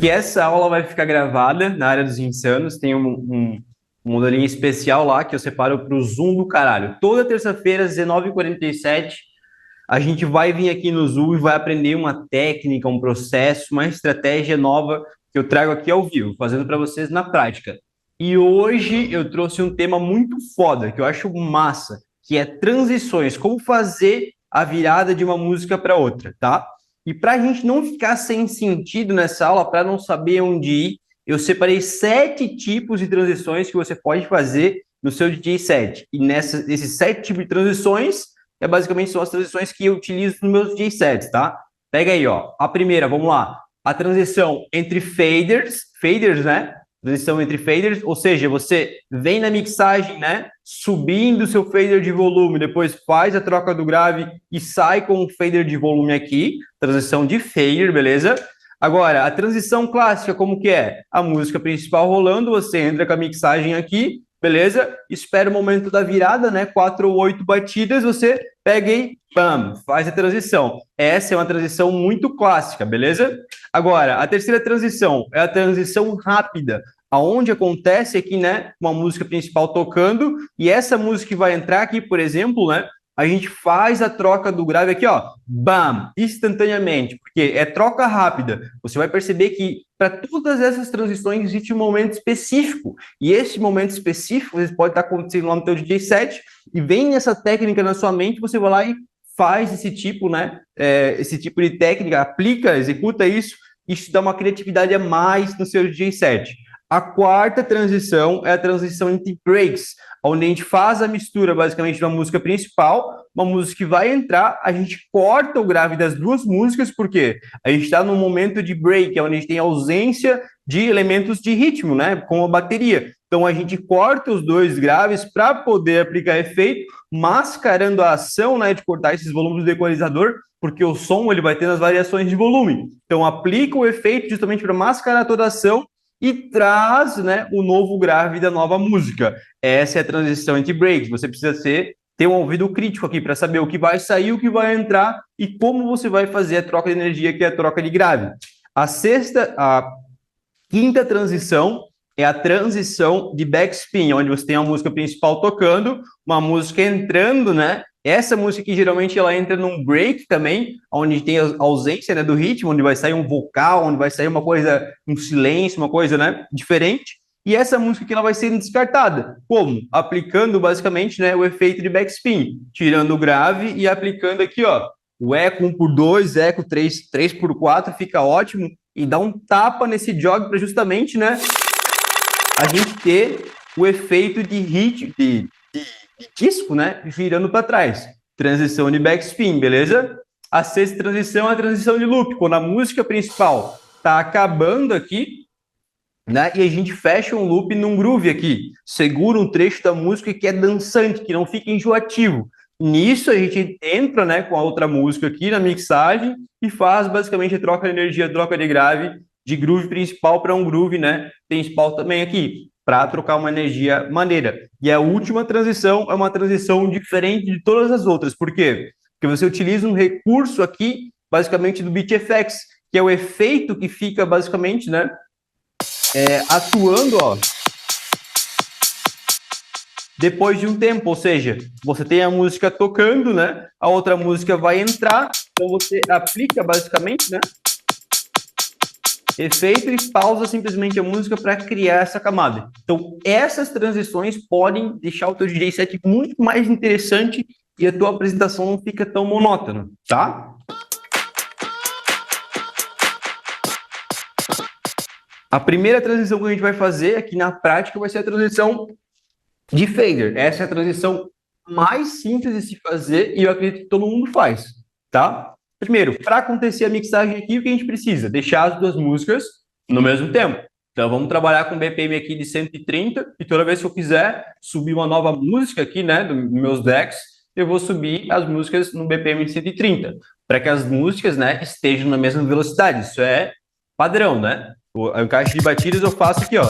que essa aula vai ficar gravada na área dos insanos. Tem um modelinho especial lá que eu separo para o Zoom do caralho. Toda terça-feira, às 19h47, a gente vai vir aqui no Zoom e vai aprender uma técnica, um processo, uma estratégia nova que eu trago aqui ao vivo, fazendo para vocês na prática. E hoje eu trouxe um tema muito foda, que eu acho massa, que é transições, como fazer a virada de uma música para outra, tá? E para a gente não ficar sem sentido nessa aula, para não saber onde ir, eu separei 7 tipos de transições que você pode fazer no seu DJ set. E nesses 7 tipos de transições, basicamente são as transições que eu utilizo nos meus DJ sets, tá? Pega aí, ó. A primeira, vamos lá. A transição entre faders, né? Transição entre faders, ou seja, você vem na mixagem, né? Subindo o seu fader de volume, depois faz a troca do grave e sai com o fader de volume aqui. Transição de fader, beleza? Agora, a transição clássica, como que é? A música principal rolando, você entra com a mixagem aqui, beleza? Espera o momento da virada, né? 4 ou 8 batidas, você pega e pam, faz a transição. Essa é uma transição muito clássica, beleza? Agora, a terceira transição é a transição rápida, aonde acontece aqui, né, uma música principal tocando, e essa música que vai entrar aqui, por exemplo, né, a gente faz a troca do grave aqui, ó, bam, instantaneamente, porque é troca rápida. Você vai perceber que para todas essas transições existe um momento específico, e esse momento específico pode estar acontecendo lá no teu DJ set, e vem essa técnica na sua mente, você vai lá e faz esse tipo, né, esse tipo de técnica, aplica, executa isso, e isso dá uma criatividade a mais no seu DJ set. A quarta transição é a transição entre breaks, onde a gente faz a mistura, basicamente, de uma música principal, uma música que vai entrar, a gente corta o grave das duas músicas, porque a gente está num momento de break, onde a gente tem ausência de elementos de ritmo, né, como a bateria. Então, a gente corta os dois graves para poder aplicar efeito, mascarando a ação, né, de cortar esses volumes do equalizador, porque o som ele vai ter as variações de volume. Então, aplica o efeito justamente para mascarar toda a ação e traz, né, o novo grave da nova música. Essa é a transição entre breaks. Você precisa ter um ouvido crítico aqui para saber o que vai sair, o que vai entrar e como você vai fazer a troca de energia, que é a troca de grave. A quinta transição é a transição de backspin, onde você tem a música principal tocando, uma música entrando, né? Essa música aqui, geralmente, ela entra num break também, onde tem a ausência, né, do ritmo, onde vai sair um vocal, onde vai sair uma coisa, um silêncio, uma coisa, né, diferente. E essa música aqui, ela vai sendo descartada. Como? Aplicando, basicamente, né, o efeito de backspin, tirando o grave e aplicando aqui, ó, o eco 1x2, eco 3x4, fica ótimo, e dá um tapa nesse jog para justamente, né, a gente ter o efeito de hit, de disco, né, girando para trás. Transição de backspin, beleza? A sexta transição é a transição de loop, quando a música principal está acabando aqui, né, e a gente fecha um loop num groove aqui, segura um trecho da música que é dançante, que não fica enjoativo. Nisso a gente entra, né, com a outra música aqui na mixagem e faz basicamente a troca de energia, troca de grave, de groove principal para um groove, né, principal também aqui, para trocar uma energia maneira. E a última transição é uma transição diferente de todas as outras. Por quê? Porque você utiliza um recurso aqui, basicamente, do BeatFX, que é o efeito que fica, basicamente, né, atuando, ó, depois de um tempo. Ou seja, você tem a música tocando, né, a outra música vai entrar, então você aplica, basicamente, né, efeito e pausa simplesmente a música para criar essa camada. Então, essas transições podem deixar o teu DJ set muito mais interessante e a tua apresentação não fica tão monótona, tá? A primeira transição que a gente vai fazer aqui na prática vai ser a transição de fader. Essa é a transição mais simples de se fazer e eu acredito que todo mundo faz, tá? Primeiro, para acontecer a mixagem aqui, o que a gente precisa? Deixar as duas músicas no mesmo tempo. Então, vamos trabalhar com BPM aqui de 130 e toda vez que eu quiser subir uma nova música aqui, né, dos meus decks, eu vou subir as músicas no BPM de 130, para que as músicas, né, estejam na mesma velocidade. Isso é padrão, né? O encaixe de batidas eu faço aqui, ó,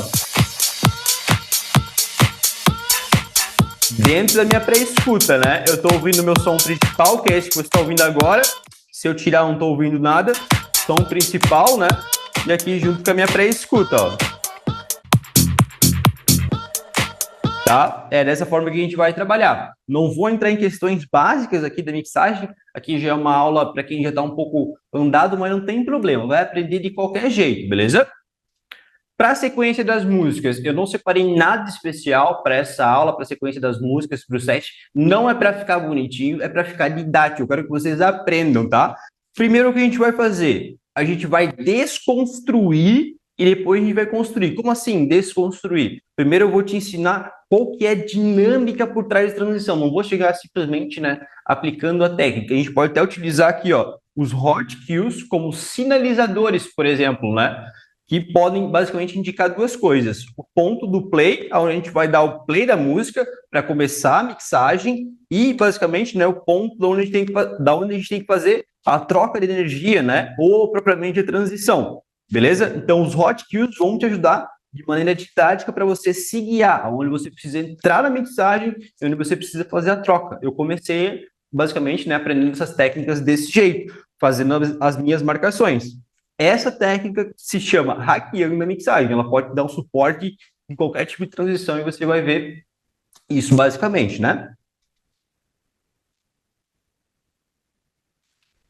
dentro da minha pré-escuta, né? Eu estou ouvindo o meu som principal, que é esse que você está ouvindo agora. Se eu tirar, não estou ouvindo nada. Som principal, né? e aqui junto com a minha pré-escuta, ó. Tá? É dessa forma que a gente vai trabalhar. Não vou entrar em questões básicas aqui da mixagem. Aqui já é uma aula para quem já está um pouco andado, mas não tem problema. Vai aprender de qualquer jeito, beleza? Para a sequência das músicas, eu não separei nada especial para essa aula, para a sequência das músicas, para o set. Não é para ficar bonitinho, é para ficar didático. Eu quero que vocês aprendam, tá? Primeiro, o que a gente vai fazer? A gente vai desconstruir e depois a gente vai construir. Como assim, desconstruir? Primeiro eu vou te ensinar qual que é a dinâmica por trás da transição. Não vou chegar simplesmente, né, aplicando a técnica. A gente pode até utilizar aqui, ó, os hot cues como sinalizadores, por exemplo, né? Que podem basicamente indicar duas coisas. O ponto do play, onde a gente vai dar o play da música para começar a mixagem, e basicamente, né, o ponto da onde a gente tem que fazer a troca de energia, né, ou propriamente a transição, beleza? Então, os hot cues vão te ajudar de maneira didática para você se guiar, onde você precisa entrar na mixagem e onde você precisa fazer a troca. Eu comecei, basicamente, né, aprendendo essas técnicas desse jeito, fazendo as minhas marcações. Essa técnica se chama hackeando a mixagem. Ela pode dar um suporte em qualquer tipo de transição e você vai ver isso basicamente, né?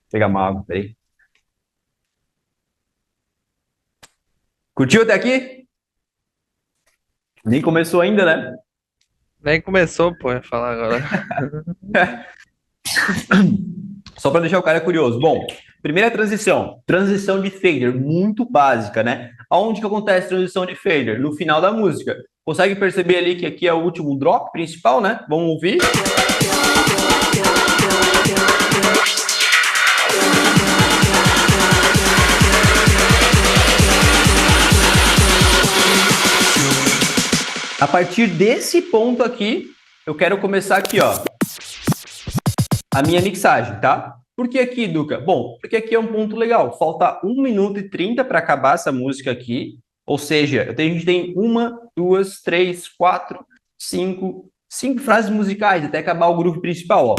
Vou pegar uma água, peraí. Curtiu até aqui? Nem começou ainda, né? Nem começou, pô, ia falar agora. Só para deixar o cara curioso. Bom, primeira transição de fader, muito básica, né? Aonde que acontece a transição de fader? No final da música. Consegue perceber ali que aqui é o último drop principal, né? Vamos ouvir? A partir desse ponto aqui, eu quero começar aqui, ó, a minha mixagem, tá? Por que aqui, Duca? Bom, porque aqui é um ponto legal. Falta 1 minuto e 30 para acabar essa música aqui. Ou seja, a gente tem 1, 2, 3, 4, 5 frases musicais até acabar o groove principal, ó.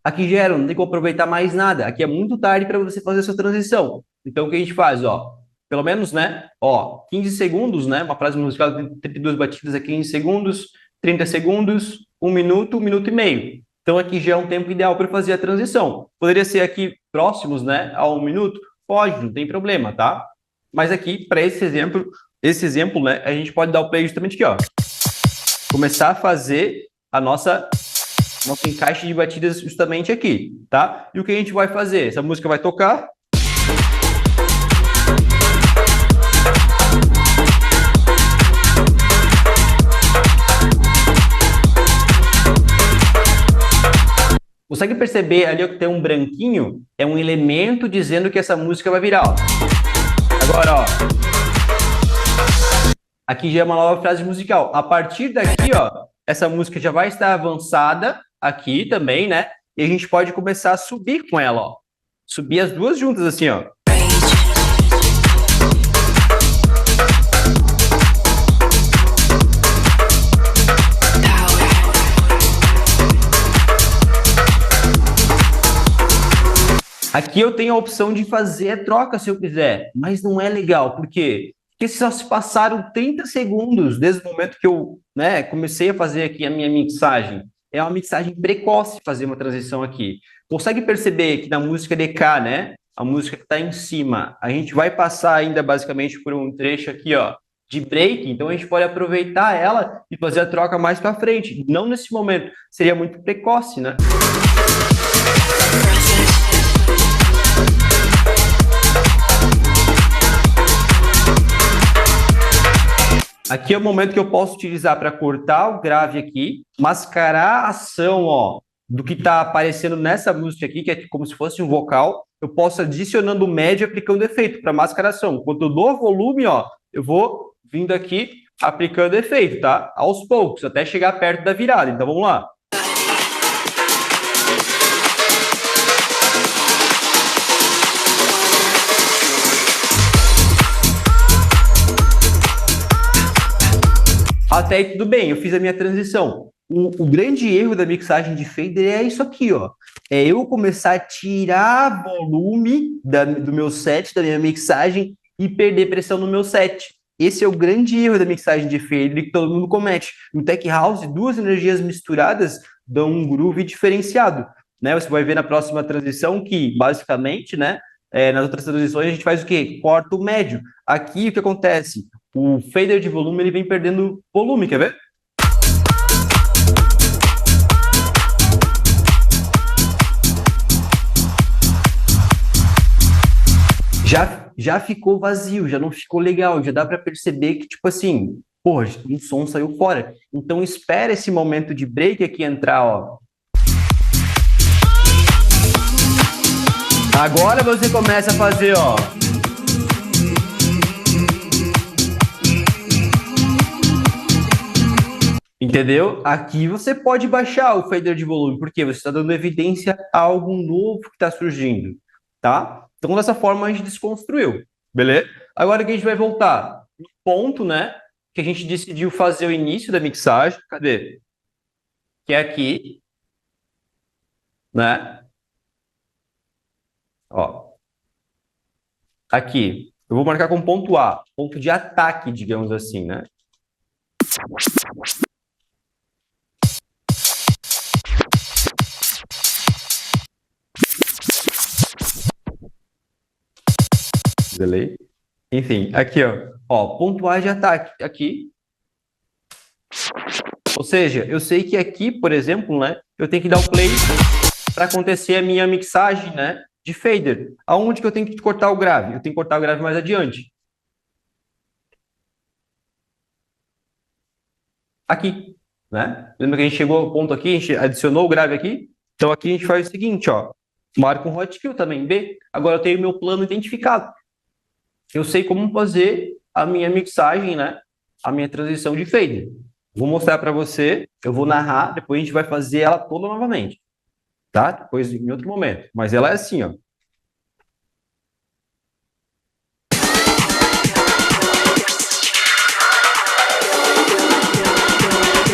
Aqui já era, não tem como aproveitar mais nada. Aqui é muito tarde para você fazer a sua transição. Então, o que a gente faz, ó? Pelo menos, né? Ó, 15 segundos, né? Uma frase musical de 32 batidas a 15 segundos, 30 segundos, 1 minuto e meio. Então, aqui já é um tempo ideal para fazer a transição. Poderia ser aqui próximos, né, a 1 minuto? Pode, não tem problema, tá? Mas aqui, para esse exemplo, né, a gente pode dar o play justamente aqui, ó. Começar a fazer a nosso encaixe de batidas justamente aqui, tá? E o que a gente vai fazer? Essa música vai tocar. Consegue perceber ali que tem um branquinho? É um elemento dizendo que essa música vai virar, ó. Agora, ó. Aqui já é uma nova frase musical. A partir daqui, ó, essa música já vai estar avançada aqui também, né? E a gente pode começar a subir com ela, ó. Subir as duas juntas assim, ó. Aqui eu tenho a opção de fazer a troca se eu quiser, mas não é legal. Por quê? Porque só se passaram 30 segundos desde o momento que eu, né, comecei a fazer aqui a minha mixagem. É uma mixagem precoce fazer uma transição aqui. Consegue perceber que na música DK, né, a música que está em cima, a gente vai passar ainda basicamente por um trecho aqui, ó, de break, então a gente pode aproveitar ela e fazer a troca mais para frente. Não nesse momento, seria muito precoce, né? Aqui é o momento que eu posso utilizar para cortar o grave aqui, mascarar a ação, ó, do que está aparecendo nessa música aqui, que é como se fosse um vocal. Eu posso adicionando média, aplicando efeito para mascaração. Quando eu dou volume, ó, eu vou vindo aqui aplicando efeito, tá? Aos poucos, até chegar perto da virada. Então vamos lá. Até aí tudo bem, eu fiz a minha transição. O grande erro da mixagem de fader é isso aqui, ó. é eu começar a tirar volume do meu set, da minha mixagem, e perder pressão no meu set. Esse é o grande erro da mixagem de fader que todo mundo comete. No Tech House, duas energias misturadas dão um groove diferenciado. Né? Você vai ver na próxima transição que, basicamente, né, nas outras transições a gente faz o quê? Corta o médio. Aqui, o que acontece? O fader de volume ele vem perdendo volume, quer ver? Já ficou vazio, já não ficou legal, já dá para perceber que, tipo assim, porra, um som saiu fora. Então, espera esse momento de break aqui entrar, ó. Agora você começa a fazer, ó. Entendeu? Aqui você pode baixar o fader de volume, porque você está dando evidência a algo novo que está surgindo, tá? Então, dessa forma, a gente desconstruiu, beleza? Agora que a gente vai voltar no ponto, né, que a gente decidiu fazer o início da mixagem, cadê? Que é aqui, né? Ó. Aqui, eu vou marcar como ponto A, ponto de ataque, digamos assim, né? Beleza? Enfim, aqui, ó, ponto A de ataque, aqui. Ou seja, eu sei que aqui, por exemplo, né, eu tenho que dar o play para acontecer a minha mixagem, né, de fader. Aonde que eu tenho que cortar o grave? Eu tenho que cortar o grave mais adiante. Aqui, né? Lembra que a gente chegou ao ponto aqui, a gente adicionou o grave aqui? Então aqui a gente faz o seguinte, ó, marca um hotkey também, B. Agora eu tenho o meu plano identificado. Eu sei como fazer a minha mixagem, né? A minha transição de fader. Vou mostrar para você, eu vou narrar, depois a gente vai fazer ela toda novamente. Tá? Depois em outro momento. Mas ela é assim, ó.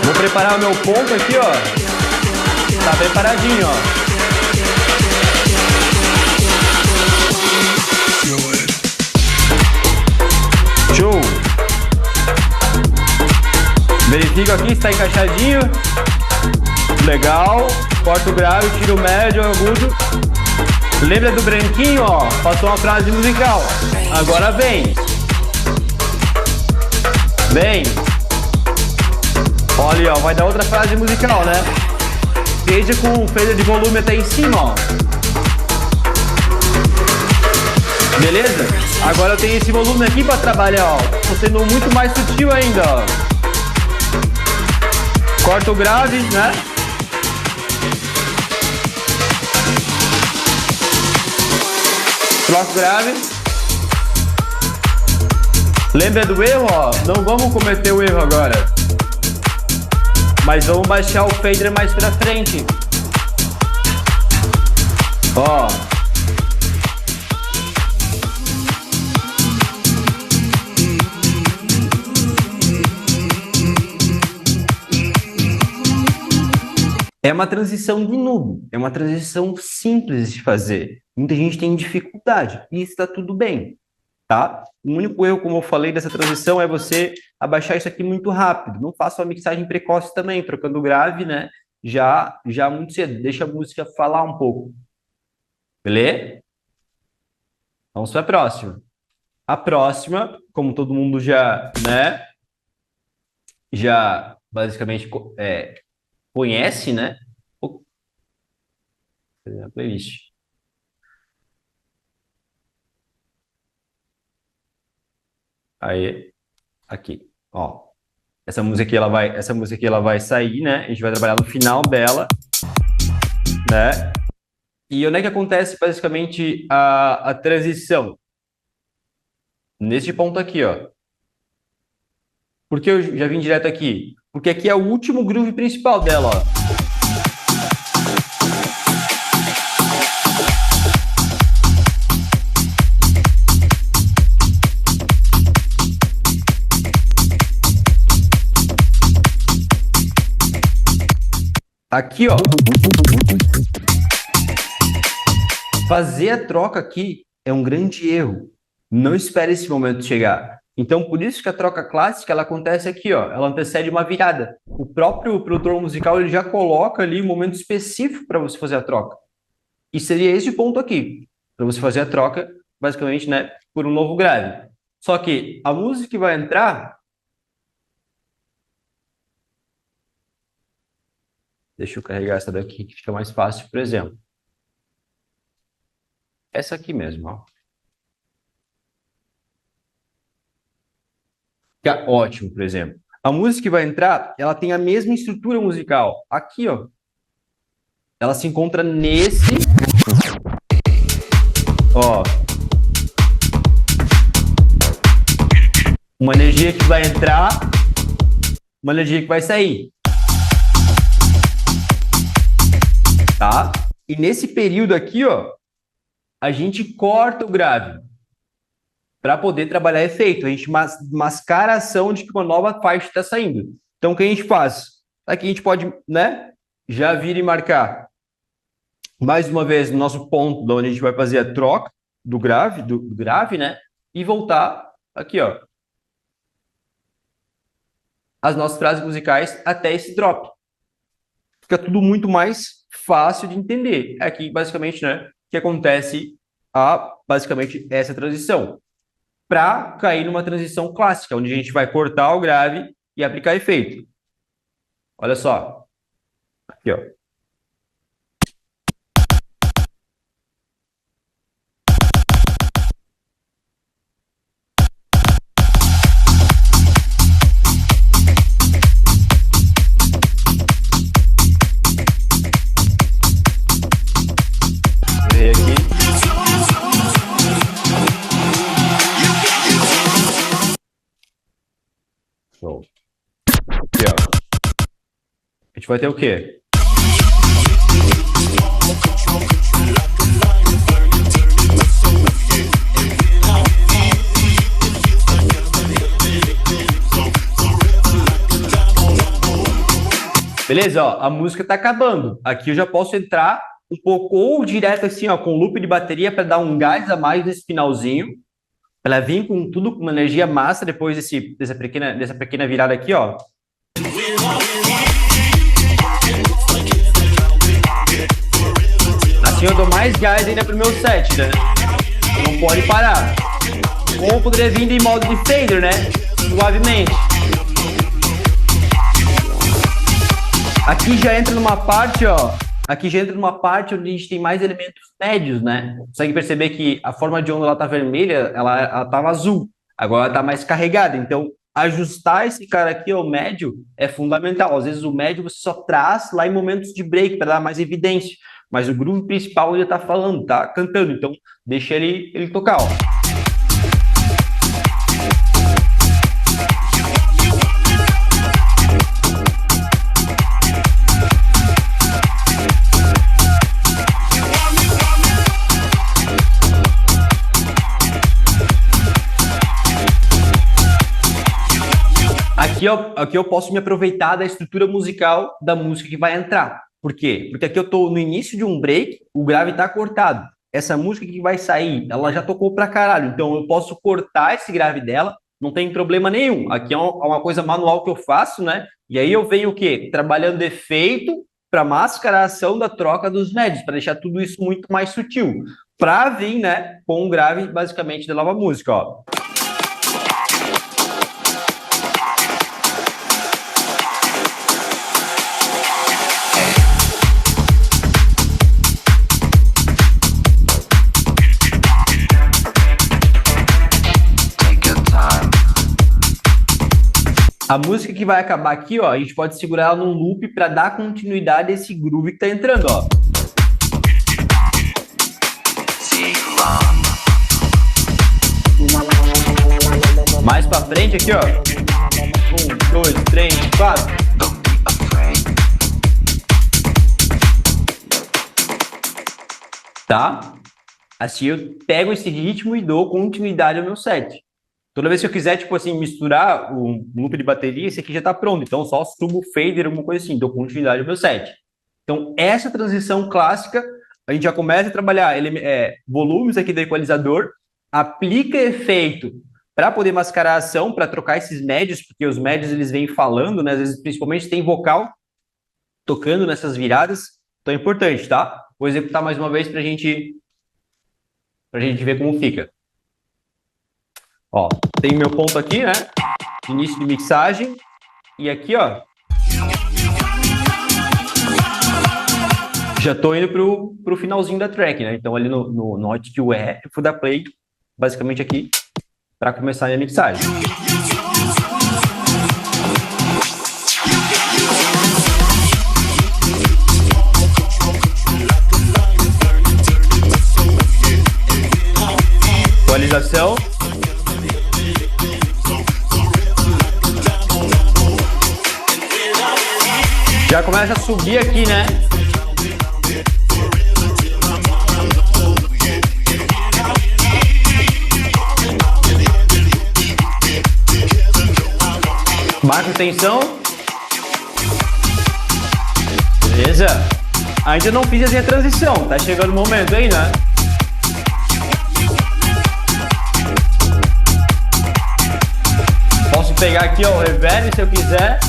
Vou preparar o meu ponto aqui, ó. Tá preparadinho, ó. Show! Verifico aqui se está encaixadinho. Legal. Corta o grave, tira o médio, agudo. Lembra do branquinho, ó? Passou uma frase musical. Agora vem. Vem. Olha aí, ó. Vai dar outra frase musical, né? Seja com fader de volume até em cima, ó. Beleza? Agora eu tenho esse volume aqui para trabalhar, ó. Tô sendo muito mais sutil ainda, ó. Corta o grave, né? Troca o grave. Lembra do erro, ó? Não vamos cometer o erro agora. Mas vamos baixar o fader mais pra frente. Ó. É uma transição de noob, é uma transição simples de fazer. Muita gente tem dificuldade e está tudo bem, tá? O único erro, como eu falei, dessa transição é você abaixar isso aqui muito rápido. Não faça uma mixagem precoce também, trocando o grave, né? Já muito cedo. Deixa a música falar um pouco. Beleza? Vamos para a próxima. A próxima, como todo mundo já, né? Já basicamente conhece, né? A playlist. Aí, aqui, ó. Essa música aqui ela vai sair, né? A gente vai trabalhar no final dela, né? E onde é que acontece basicamente a transição? Neste ponto aqui, ó. Por que eu já vim direto aqui? Porque aqui é o último groove principal dela, ó. Aqui, ó. Fazer a troca aqui é um grande erro. Não espere esse momento chegar. Então, por isso que a troca clássica ela acontece aqui, ó. Ela antecede uma virada. O próprio produtor musical ele já coloca ali um momento específico para você fazer a troca. E seria esse ponto aqui, para você fazer a troca, basicamente, né, por um novo grave. Só que a música que vai entrar. Deixa eu carregar essa daqui que fica mais fácil, por exemplo. Essa aqui mesmo, ó. Fica ótimo, por exemplo. A música que vai entrar, ela tem a mesma estrutura musical. Aqui, ó. Ela se encontra nesse... Ó. Uma energia que vai entrar, uma energia que vai sair. Tá? E nesse período aqui, ó, a gente corta o grave para poder trabalhar efeito. A gente mascara a ação de que uma nova faixa está saindo. Então, o que a gente faz? Aqui a gente pode, né, já vir e marcar mais uma vez no nosso ponto, onde a gente vai fazer a troca do grave, né, e voltar aqui, ó, as nossas frases musicais até esse drop. Fica tudo muito mais fácil de entender. Aqui, basicamente, né, que acontece basicamente essa transição. Para cair numa transição clássica, onde a gente vai cortar o grave e aplicar efeito. Olha só. Aqui, ó. Show. Aqui, ó. A gente vai ter o quê? Beleza, ó, a música tá acabando. Aqui eu já posso entrar um pouco ou direto assim, ó, com loop de bateria para dar um gás a mais nesse finalzinho. Ela vir com tudo com uma energia massa depois dessa pequena virada aqui, ó. Assim eu dou mais gás ainda pro meu set, né? Não pode parar. Ou poderia vir em modo de fader, né? Suavemente. Aqui já entra numa parte, ó. Aqui já entra numa parte onde a gente tem mais elementos médios, né? Consegue perceber que a forma de onda ela tá vermelha, ela tava azul. Agora ela tá mais carregada. Então, ajustar esse cara aqui ao médio é fundamental. Às vezes o médio você só traz lá em momentos de break para dar mais evidência. Mas o groove principal ele tá falando, tá cantando. Então, deixa ele tocar, ó. Aqui eu posso me aproveitar da estrutura musical da música que vai entrar. Por quê? Porque aqui eu estou no início de um break, o grave está cortado. Essa música que vai sair, ela já tocou pra caralho. Então eu posso cortar esse grave dela, não tem problema nenhum. Aqui é uma coisa manual que eu faço, né? E aí eu venho o quê? Trabalhando efeito para mascarar a ação da troca dos médios, para deixar tudo isso muito mais sutil. Para vir, né, com o grave basicamente da nova música, ó. A música que vai acabar aqui, ó, a gente pode segurar ela num loop para dar continuidade a esse groove que tá entrando, ó. Mais para frente aqui, ó. 1, 2, 3, 4. Tá? Assim eu pego esse ritmo e dou continuidade ao meu set. Toda vez que eu quiser, tipo assim, misturar um loop de bateria, esse aqui já tá pronto. Então, só subo o fader, alguma coisa assim, dou continuidade ao meu set. Então, essa transição clássica a gente já começa a trabalhar volumes aqui do equalizador, aplica efeito para poder mascarar a ação, para trocar esses médios, porque os médios eles vêm falando, né? Às vezes, principalmente, tem vocal tocando nessas viradas, então é importante, tá? Vou executar mais uma vez para a gente ver como fica. Ó, tem meu ponto aqui, né? Início de mixagem, e aqui, ó, já tô indo pro finalzinho da track, né? Então ali no note que o E, eu vou dar play, basicamente aqui, para começar a minha mixagem. Atualização. Já começa a subir aqui, né? Marca tensão. Beleza? Ainda não fiz a minha transição. Tá chegando o momento aí, né? Posso pegar aqui, ó, o reverb se eu quiser.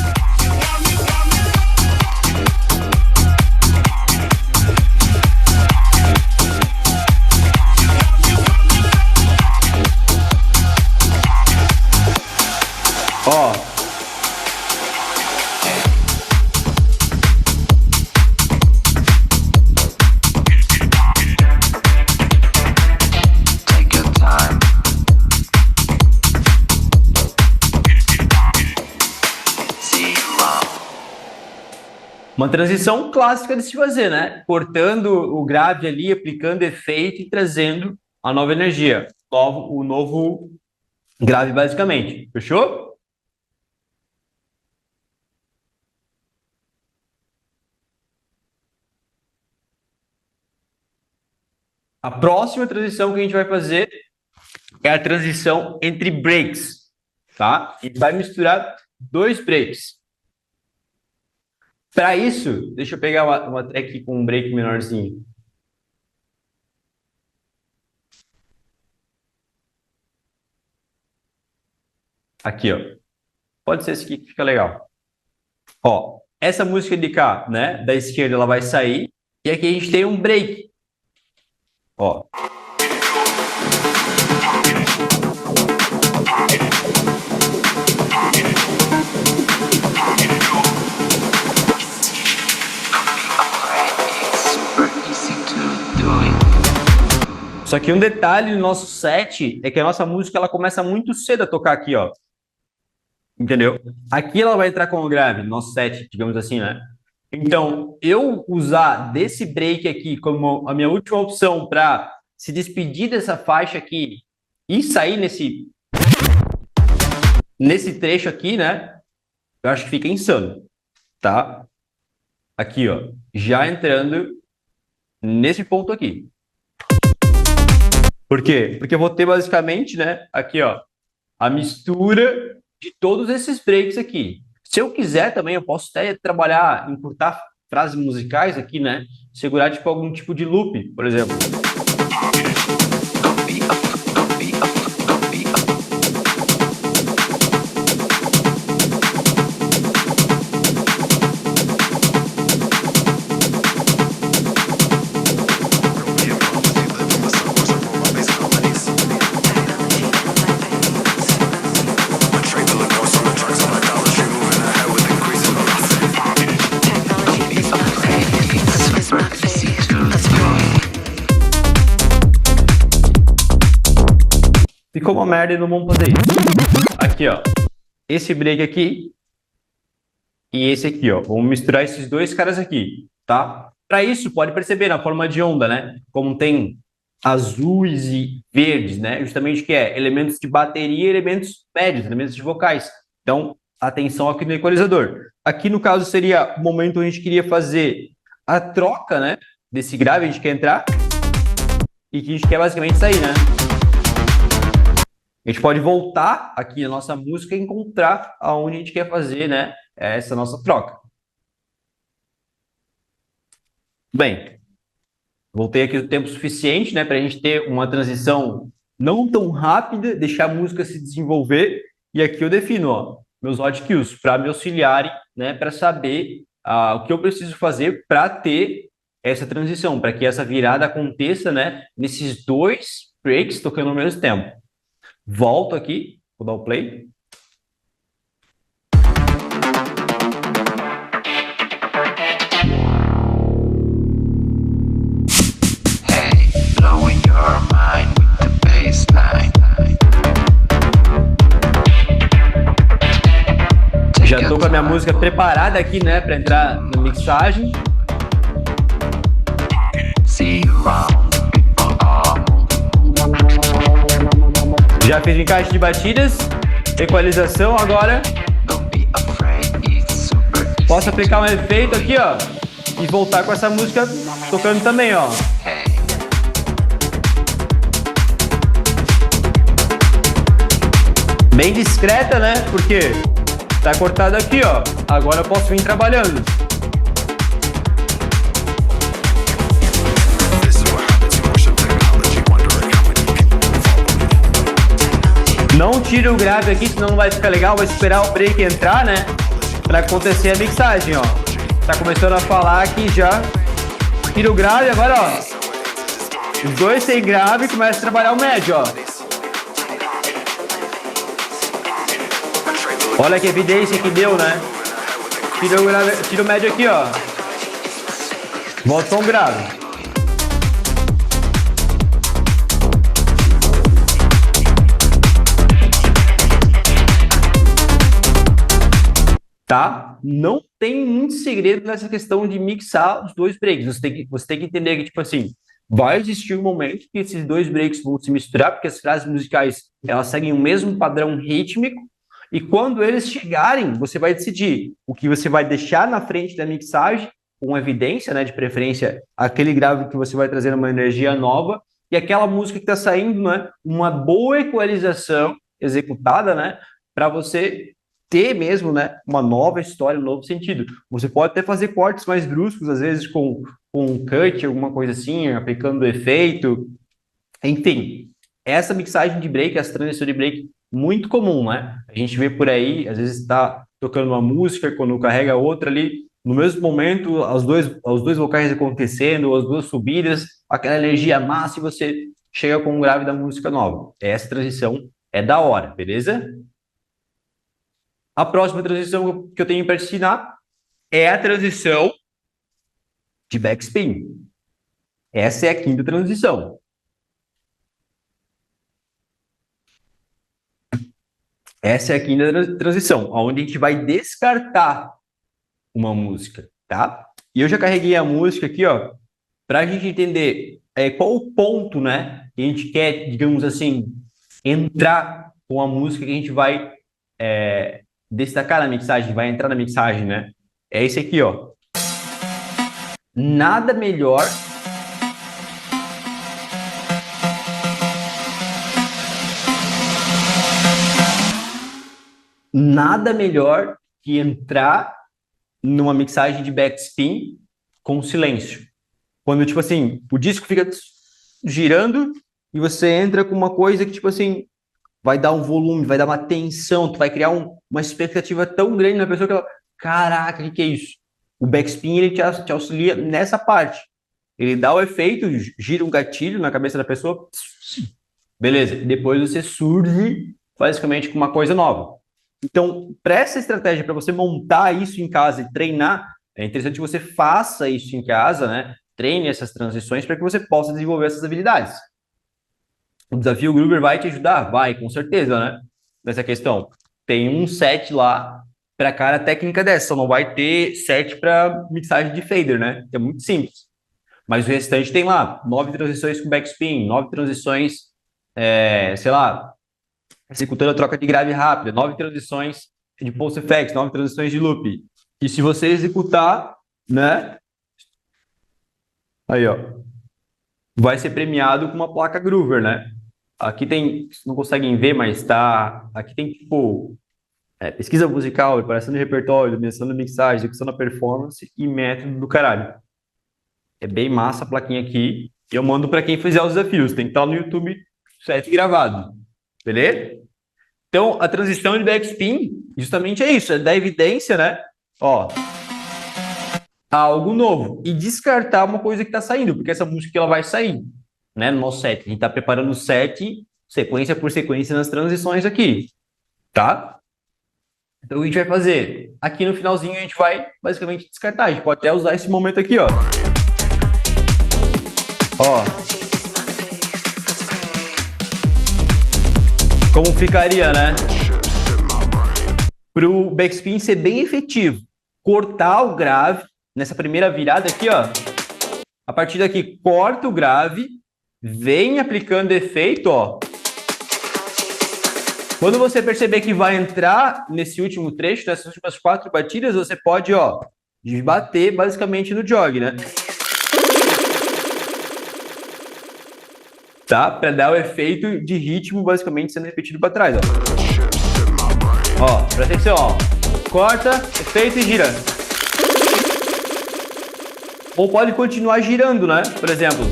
Ó. Uma transição clássica de se fazer, né? Cortando o grave ali, aplicando efeito e trazendo a nova energia. O novo grave, basicamente. Fechou? A próxima transição que a gente vai fazer é a transição entre breaks, tá? E vai misturar 2 breaks. Para isso, deixa eu pegar uma track com um break menorzinho. Aqui, ó. Pode ser esse aqui que fica legal. Ó, essa música de cá, né, da esquerda, ela vai sair. E aqui a gente tem um break. Ó. Só que um detalhe no nosso set é que a nossa música ela começa muito cedo a tocar aqui, ó. Entendeu? Aqui ela vai entrar com o grave, no nosso set, digamos assim, né? Então, eu usar desse break aqui como a minha última opção para se despedir dessa faixa aqui e sair nesse trecho aqui, né? Eu acho que fica insano, tá? Aqui, ó, já entrando nesse ponto aqui. Por quê? Porque eu vou ter basicamente, né, aqui, ó, a mistura de todos esses breaks aqui. Se eu quiser também, eu posso até trabalhar, encurtar frases musicais aqui, né? Segurar, tipo, algum tipo de loop, por exemplo. Ficou uma merda e não vamos fazer isso. Aqui, ó. Esse break aqui e esse aqui, ó. Vamos misturar esses dois caras aqui, tá? Para isso, pode perceber na forma de onda, né? Como tem azuis e verdes, né? Justamente que é elementos de bateria e elementos médios, elementos de vocais. Então, atenção aqui no equalizador. Aqui, no caso, seria o momento onde a gente queria fazer a troca, né? Desse grave, a gente quer entrar e que a gente quer basicamente sair, né? A gente pode voltar aqui na nossa música e encontrar aonde a gente quer fazer, né, essa nossa troca. Bem, Voltei aqui o tempo suficiente, né, para a gente ter uma transição não tão rápida, deixar a música se desenvolver. E aqui eu defino, ó, meus hotkeys para me auxiliarem, né, para saber o que eu preciso fazer para ter essa transição, para que essa virada aconteça, né, nesses dois breaks tocando ao mesmo tempo. Volto aqui, vou dar o play. Já estou com a minha música preparada aqui, né, para entrar na mixagem. Já fiz o encaixe de batidas, equalização agora. Posso aplicar um efeito aqui, ó, e voltar com essa música tocando também, ó. Bem discreta, né? Porque tá cortado aqui, ó. Agora eu posso vir trabalhando. Não tire o grave aqui, senão não vai ficar legal. Vou esperar o break entrar, né? Pra acontecer a mixagem, ó. Tá começando a falar aqui já. Tira o grave, agora, ó. Os dois sem grave, começa a trabalhar o médio, ó. Olha que evidência que deu, né? Tira o médio aqui, ó. Volta com o grave. Tá? Não tem muito segredo nessa questão de mixar os dois breaks. Você tem que entender que, tipo assim, vai existir um momento que esses dois breaks vão se misturar, porque as frases musicais, elas seguem o mesmo padrão rítmico, e quando eles chegarem, você vai decidir o que você vai deixar na frente da mixagem, com evidência, né, de preferência, aquele grave que você vai trazer uma energia nova, e aquela música que está saindo, né, uma boa equalização executada, né, para você ter mesmo, né, uma nova história, um novo sentido. Você pode até fazer cortes mais bruscos, às vezes com um cut, alguma coisa assim, aplicando efeito. Enfim, essa mixagem de break, essa transição de break, muito comum, né? A gente vê por aí, às vezes está tocando uma música, quando carrega outra ali, no mesmo momento, os dois vocais acontecendo, as duas subidas, aquela energia massa e você chega com um grave da música nova. Essa transição é da hora, beleza? A próxima transição que eu tenho para te ensinar é a transição de backspin. Essa é a quinta transição. Essa é a quinta transição, onde a gente vai descartar uma música, tá? E eu já carreguei a música aqui, ó, para a gente entender qual o ponto, né, que a gente quer, digamos assim, entrar com a música que a gente vai destacar na mixagem, vai entrar na mixagem, né? É esse aqui, ó. Nada melhor que entrar numa mixagem de backspin com silêncio. Quando, tipo assim, o disco fica girando e você entra com uma coisa que, tipo assim, vai dar um volume, vai dar uma tensão, tu vai criar uma expectativa tão grande na pessoa que ela, caraca, o que é isso? O backspin, ele te auxilia nessa parte. Ele dá o efeito, gira um gatilho na cabeça da pessoa, beleza. Depois você surge basicamente com uma coisa nova. Então, para essa estratégia, para você montar isso em casa e treinar, é interessante que você faça isso em casa, né? Treine essas transições para que você possa desenvolver essas habilidades. O desafio Groover vai te ajudar? Vai, com certeza, né? Nessa questão. Tem um set lá para cada técnica dessa, só não vai ter set para mixagem de fader, né? É muito simples. Mas o restante tem lá 9 transições com backspin, 9 transições, sei lá, executando a troca de grave rápida, 9 transições de pulse effects, 9 transições de loop. E se você executar, né? Aí, ó. Vai ser premiado com uma placa Groover, né? Aqui tem, não conseguem ver, mas tá. Aqui tem tipo pesquisa musical, preparação de repertório, dimensão da mixagem, execução da performance e método do caralho. É bem massa a plaquinha aqui. Eu mando para quem fizer os desafios. Tem que estar no YouTube certo e gravado. Beleza? Então, a transição de backspin justamente é isso. É dar evidência, né? Ó, a algo novo. E descartar uma coisa que está saindo. Porque essa música ela vai sair, né? No nosso set. A gente está preparando o set, sequência por sequência nas transições aqui. Tá? Então, o que a gente vai fazer? Aqui no finalzinho, a gente vai basicamente descartar. A gente pode até usar esse momento aqui, ó. Ó. Como ficaria, né? Para o backspin ser bem efetivo. Cortar o grave nessa primeira virada aqui, ó. A partir daqui, corta o grave, vem aplicando efeito, ó. Quando você perceber que vai entrar nesse último trecho, nessas últimas 4 batidas, você pode, ó, bater basicamente no jog, né? Tá? Para dar o efeito de ritmo basicamente sendo repetido para trás, ó. Ó, presta atenção, ó. Corta, efeito e gira. Ou pode continuar girando, né? Por exemplo.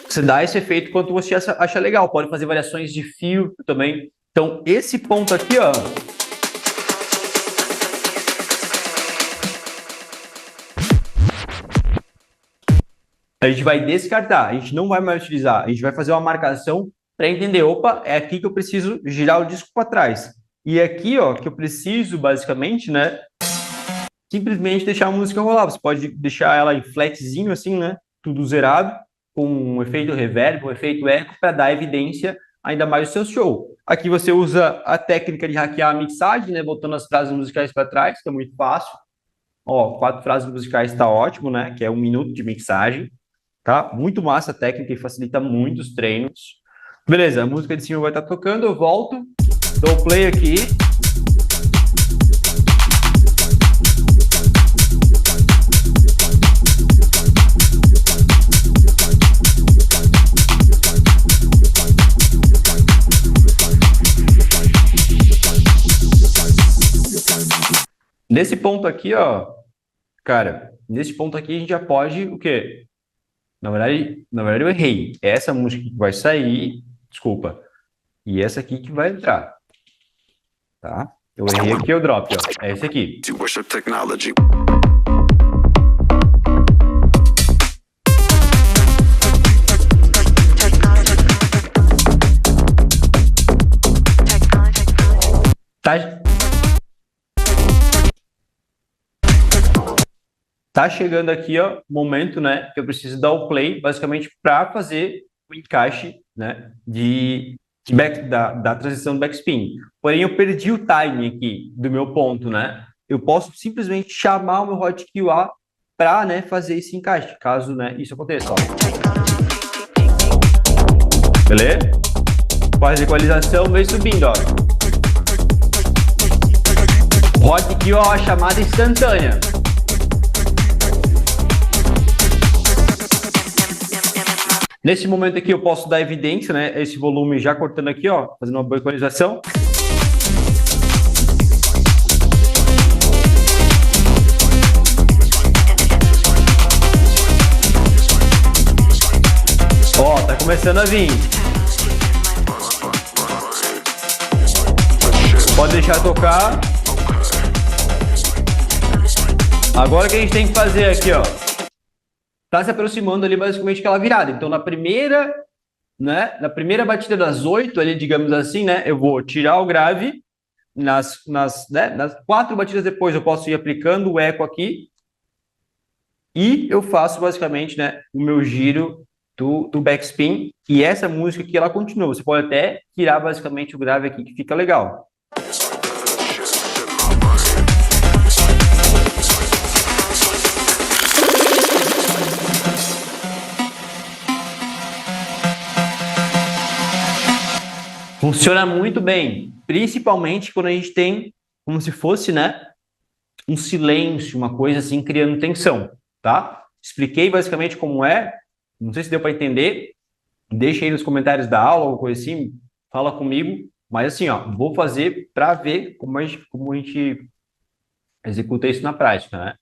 Você dá esse efeito quanto você acha legal. Pode fazer variações de fio também. Então, esse ponto aqui, ó. A gente vai descartar. A gente não vai mais utilizar. A gente vai fazer uma marcação para entender. Opa, é aqui que eu preciso girar o disco para trás. E aqui, ó, que eu preciso, basicamente, né? Simplesmente deixar a música rolar. Você pode deixar ela em flatzinho, assim, né? Tudo zerado, com um efeito reverb, um efeito eco, para dar evidência ainda mais do seu show. Aqui você usa a técnica de hackear a mixagem, né? Botando as frases musicais para trás, que é muito fácil. Ó, 4 frases musicais está ótimo, né? Que é 1 minuto de mixagem. Tá? Muito massa a técnica e facilita muito os treinos. Beleza, a música de cima vai estar tocando, eu volto, dou play aqui. Nesse ponto aqui, ó, cara, nesse ponto aqui a gente já pode o quê? Na verdade eu errei. É essa música que vai sair, desculpa. E essa aqui que vai entrar. Tá? Eu errei aqui o drop, ó. É esse aqui. Tá chegando aqui, ó, o momento, né, que eu preciso dar o play, basicamente, para fazer o encaixe, né, da transição do backspin. Porém, eu perdi o timing aqui do meu ponto, né? Eu posso simplesmente chamar o meu hotkey lá para, né, fazer esse encaixe, caso, né, isso aconteça. Ó. Beleza? Faz a equalização, vem subindo, ó. Hotkey, ó, a chamada instantânea. Nesse momento aqui eu posso dar evidência, né? Esse volume já cortando aqui, ó, fazendo uma boa equalização. Ó, tá começando a vir. Pode deixar tocar. Agora o que a gente tem que fazer aqui, ó. Tá se aproximando ali basicamente aquela virada. Então, na primeira batida das 8, ali, digamos assim, né, eu vou tirar o grave. Nas 4 batidas depois, eu posso ir aplicando o eco aqui. E eu faço basicamente, né, o meu giro do backspin. E essa música aqui, ela continua. Você pode até tirar basicamente o grave aqui, que fica legal. Funciona muito bem, principalmente quando a gente tem como se fosse, né, um silêncio, uma coisa assim, criando tensão, tá? Expliquei basicamente como é, não sei se deu para entender, deixa aí nos comentários da aula ou coisa assim, fala comigo, mas assim, ó, vou fazer para ver como a gente executa isso na prática, né?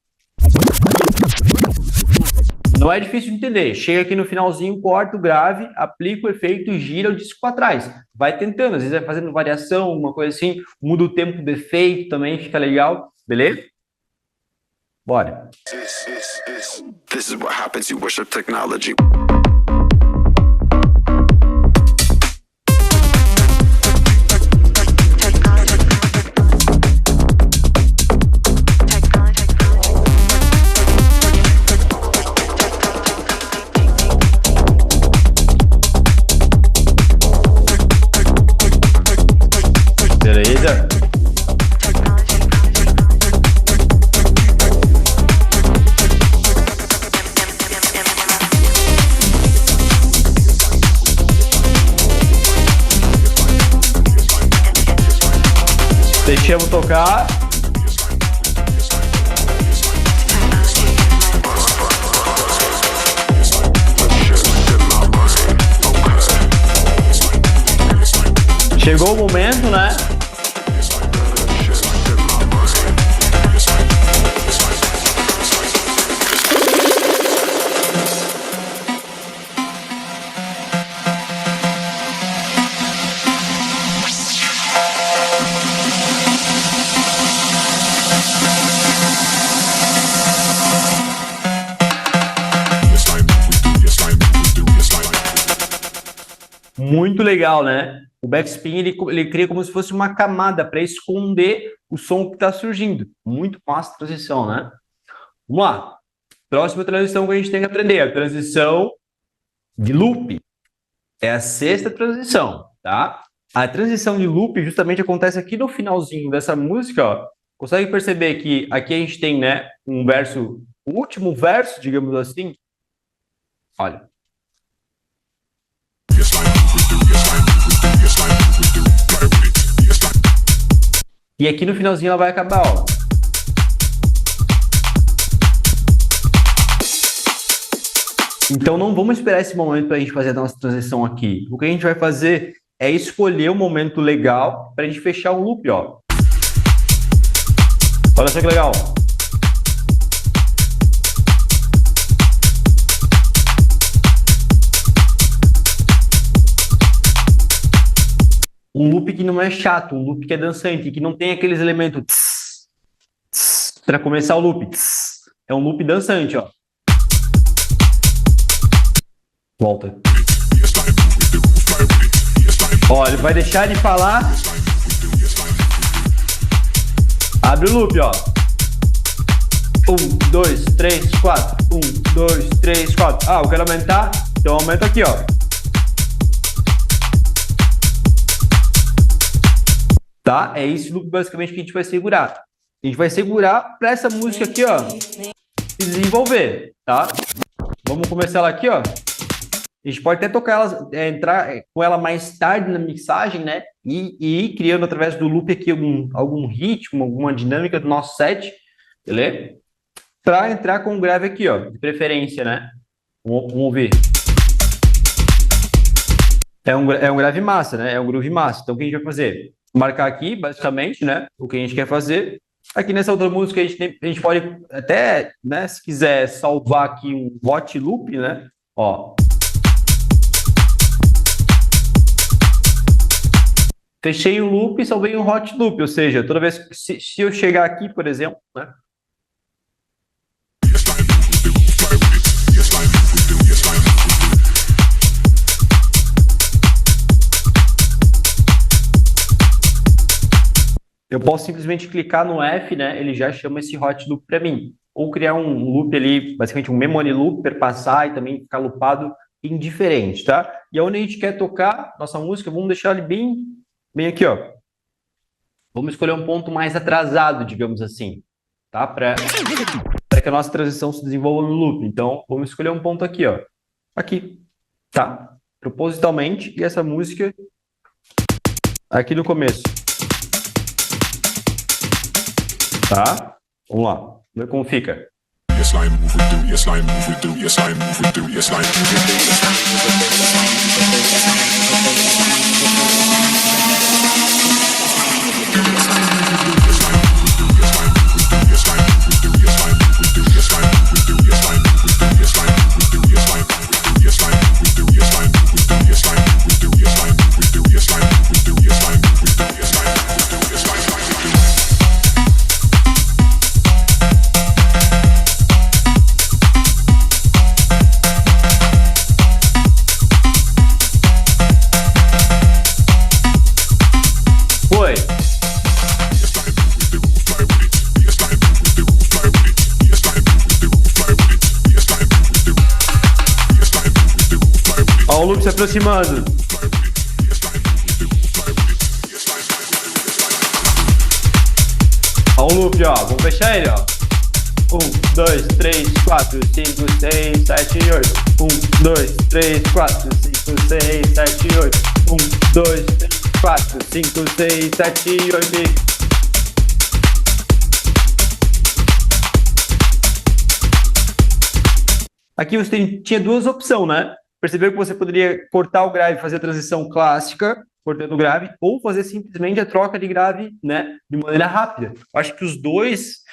Não é difícil de entender. Chega aqui no finalzinho, corta o grave, aplica o efeito e gira o disco para trás. Vai tentando, às vezes vai fazendo variação, uma coisa assim, muda o tempo do efeito também, fica legal, beleza? Bora. This is what happens, you worship technology. Beleza? Deixamos tocar. Chegou o momento, né? Muito legal, né? O backspin ele cria como se fosse uma camada para esconder o som que está surgindo. Muito massa a transição, né? Vamos lá. Próxima transição que a gente tem que aprender, a transição de loop. É a sexta transição, tá? A transição de loop justamente acontece aqui no finalzinho dessa música, ó. Consegue perceber que aqui a gente tem, né, um verso, o último verso, digamos assim. Olha. E aqui no finalzinho ela vai acabar, ó. Então não vamos esperar esse momento para a gente fazer a nossa transição aqui. O que a gente vai fazer é escolher um momento legal para a gente fechar o loop, ó. Olha só que legal. Um loop que não é chato, um loop que é dançante, que não tem aqueles elementos para começar o loop. É um loop dançante, ó. Volta. Ó, ele vai deixar de falar. Abre o loop, ó. 1, 2, 3, 4. 1, 2, 3, 4. Ah, eu quero aumentar. Então aumenta aqui, ó. Tá? É esse loop basicamente que a gente vai segurar. A gente vai segurar para essa música aqui, ó, se desenvolver, tá? Vamos começar ela aqui, ó. A gente pode até tocar ela, entrar com ela mais tarde na mixagem, né? E ir criando através do loop aqui algum ritmo, alguma dinâmica do nosso set, beleza? Para entrar com o grave aqui, ó, de preferência, né? Vamos ouvir. É um grave massa, né? É um groove massa. Então o que a gente vai fazer? Marcar aqui, basicamente, né? O que a gente quer fazer. Aqui nessa outra música a gente pode até, né? Se quiser salvar aqui um hot loop, né? Ó. Fechei o loop e salvei um hot loop, ou seja, toda vez que se eu chegar aqui, por exemplo, né? Eu posso simplesmente clicar no F, né? Ele já chama esse hot loop para mim. Ou criar um loop ali, basicamente um memory loop, perpassar e também ficar loopado indiferente, tá? E onde a gente quer tocar nossa música, vamos deixar ele bem aqui, ó. Vamos escolher um ponto mais atrasado, digamos assim, tá? Para que a nossa transição se desenvolva no loop. Então, vamos escolher um ponto aqui, ó. Aqui, tá? Propositalmente, e essa música aqui no começo. Tá? Vamos lá. Vamos ver como fica. Vamos se aproximando. Ó o loop, ó. Vamos fechar ele, ó. 1, 2, 3, 4, 5, 6, 7, 8. 1, 2, 3, 4, 5, 6, 7, 8. 1, 2, 3, 4, 5, 6, 7, 8. Aqui você tinha duas opções, né? Percebeu que você poderia cortar o grave e fazer a transição clássica, cortando o grave, ou fazer simplesmente a troca de grave, né, de maneira rápida. Eu acho que os dois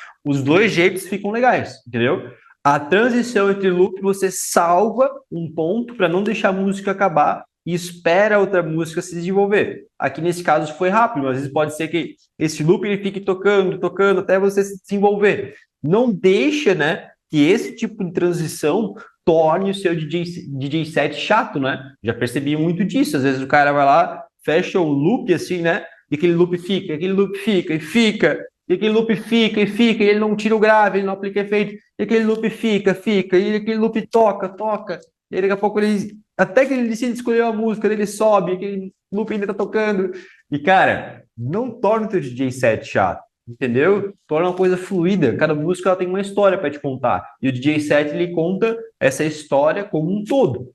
jeitos ficam legais, entendeu? A transição entre loop, você salva um ponto para não deixar a música acabar e espera a outra música se desenvolver. Aqui nesse caso foi rápido, mas às vezes pode ser que esse loop ele fique tocando, tocando até você se desenvolver. Não deixa, né, que esse tipo de transição torne o seu DJ set chato, né? Já percebi muito disso. Às vezes o cara vai lá, fecha um loop assim, né? E aquele loop fica, aquele loop fica, e fica, e aquele loop fica, e fica, e ele não tira o grave, ele não aplica efeito, e aquele loop fica, fica, e aquele loop toca, toca, e aí daqui a pouco ele, até que ele decide escolher a música, ele sobe, aquele loop ainda tá tocando. E cara, não torna o teu DJ set chato. Entendeu? Torna uma coisa fluida. Cada música ela tem uma história para te contar. E o DJ set ele conta essa história como um todo.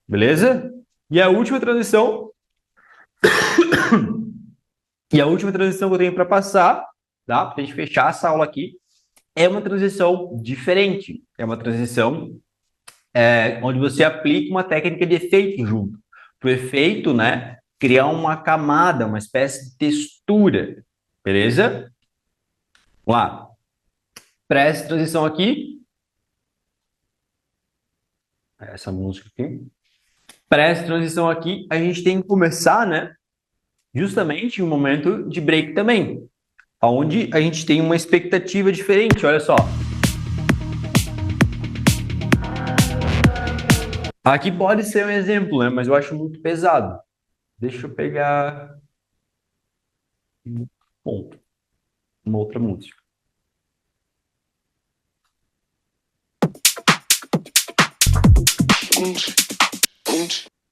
Beleza? E a última transição. E a última transição que eu tenho para passar, tá? Para a gente fechar essa aula aqui, é uma transição diferente. É uma transição onde você aplica uma técnica de efeito junto. Para o efeito, né? Criar uma camada, uma espécie de textura. Beleza? Vamos lá. Preste transição aqui. Essa música aqui. Preste transição aqui. A gente tem que começar, né? Justamente em um momento de break também. Onde a gente tem uma expectativa diferente. Olha só. Aqui pode ser um exemplo, né? Mas eu acho muito pesado. Deixa eu pegar um ponto. Uma outra música.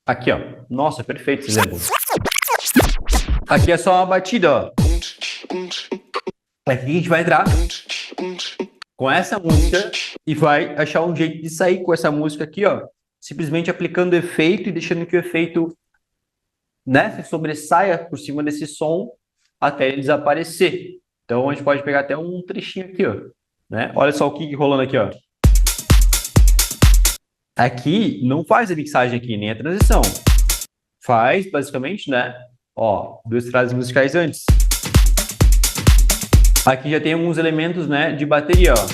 Aqui, ó. Nossa, perfeito esse exemplo. Aqui é só uma batida, ó. Aqui a gente vai entrar com essa música e vai achar um jeito de sair com essa música aqui, ó. Simplesmente aplicando efeito e deixando que o efeito, né, se sobressaia por cima desse som até ele desaparecer. Então, a gente pode pegar até um trechinho aqui, ó, né? Olha só o kick rolando aqui, ó. Aqui, não faz a mixagem aqui, nem a transição. Faz, basicamente, né? Ó, duas frases musicais antes. Aqui já tem alguns elementos, né, de bateria, ó.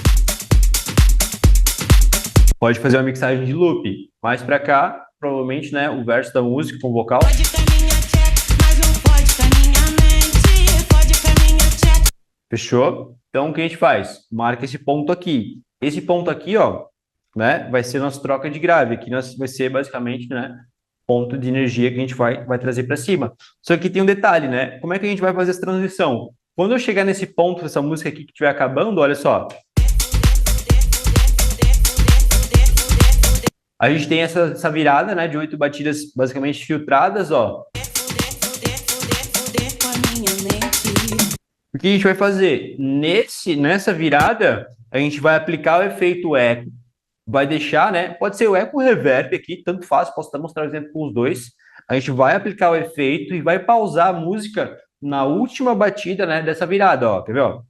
Pode fazer uma mixagem de loop. Mais pra cá, provavelmente, né, o verso da música com vocal. Fechou? Então, o que a gente faz? Marca esse ponto aqui. Esse ponto aqui, ó, né, vai ser nossa troca de grave. Aqui vai ser, basicamente, né, ponto de energia que a gente vai trazer para cima. Só que tem um detalhe, né? Como é que a gente vai fazer essa transição? Quando eu chegar nesse ponto, dessa música aqui que estiver acabando, olha só. A gente tem essa virada, né, de 8 batidas basicamente filtradas, ó. O que a gente vai fazer? Nessa virada, a gente vai aplicar o efeito eco, vai deixar, né? Pode ser o eco reverb aqui, tanto faz, posso até mostrar o exemplo com os dois. A gente vai aplicar o efeito e vai pausar a música na última batida, né, dessa virada, ó. Quer ver, ó?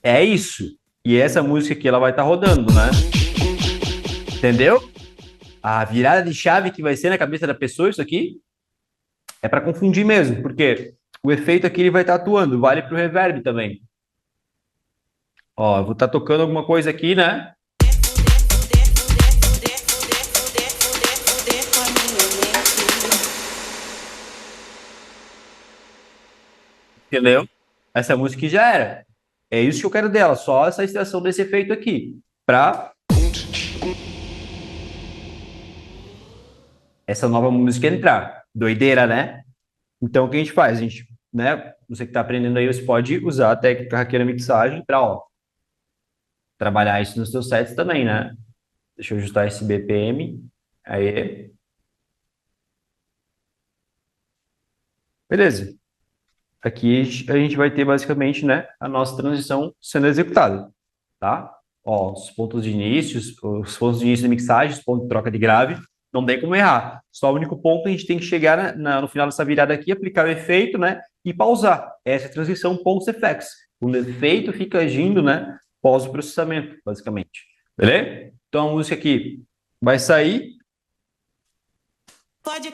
É isso. E essa música aqui, ela vai estar rodando, né? Entendeu? A virada de chave que vai ser na cabeça da pessoa, isso aqui, é para confundir mesmo, porque o efeito aqui ele vai estar atuando, vale para o reverb também. Ó, eu vou estar tocando alguma coisa aqui, né? Entendeu? Essa música já era. É isso que eu quero dela, só essa extração desse efeito aqui, para essa nova música entrar. Doideira, né? Então, o que a gente faz? A gente, né? Você que está aprendendo aí, você pode usar a técnica hackeira mixagem para, ó, trabalhar isso nos seus sets também, né? Deixa eu ajustar esse BPM. Aí. Beleza. Aqui a gente vai ter basicamente, né, a nossa transição sendo executada, tá? Ó, os pontos de início, os pontos de início da mixagem, os pontos de troca de grave, não tem como errar. Só o único ponto que a gente tem que chegar no final dessa virada aqui, aplicar o efeito, né, e pausar. Essa é a transição post-effects. O efeito fica agindo, né, pós o processamento, basicamente. Beleza? Então a música aqui vai sair. Pode.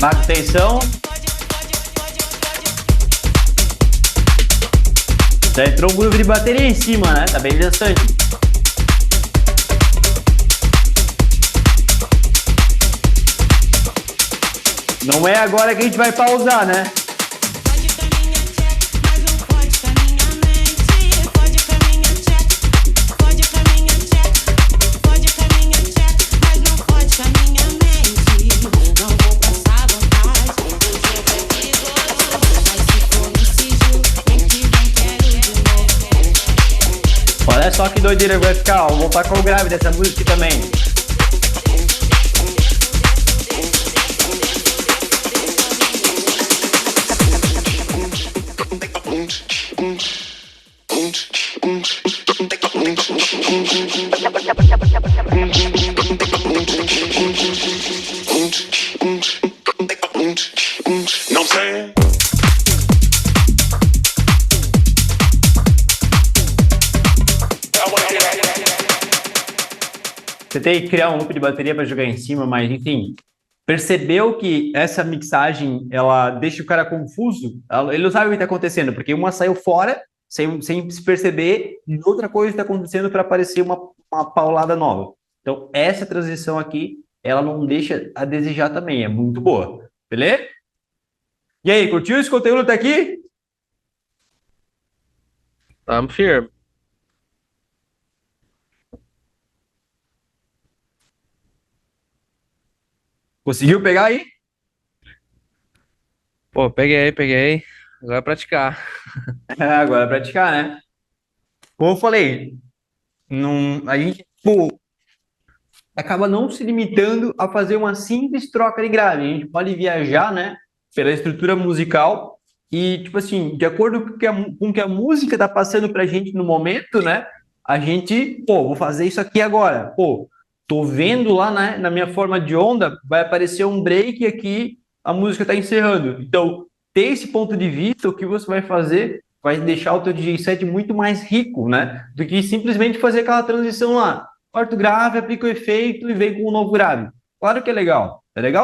Marca atenção. Já entrou um groove de bateria em cima, né? Tá bem dançante. Não é agora que a gente vai pausar, né? Olha só que doideira vai ficar, ó. Vou voltar com o grave dessa música também. Não sei. Você tem que criar um loop de bateria para jogar em cima, mas enfim, percebeu que essa mixagem ela deixa o cara confuso? Ele não sabe o que está acontecendo, porque uma saiu fora sem se perceber e outra coisa está acontecendo para aparecer uma paulada nova. Então, essa transição aqui, ela não deixa a desejar também, é muito boa. Beleza? E aí, curtiu esse conteúdo até aqui? Tamo firme. Conseguiu pegar aí? Pô, peguei. Agora é praticar. Agora é praticar, né? Como eu falei, não, a gente acaba não se limitando a fazer uma simples troca de grave. A gente pode viajar, né, pela estrutura musical e, tipo assim, de acordo com o que a música tá passando pra gente no momento, né, a gente, vou fazer isso aqui agora. Tô vendo lá, né, na minha forma de onda, vai aparecer um break aqui, a música tá encerrando. Então, ter esse ponto de vista, o que você vai fazer vai deixar o teu DJ set muito mais rico, né, do que simplesmente fazer aquela transição lá. Corta o grave, aplica o efeito e vem com um novo grave. Claro que é legal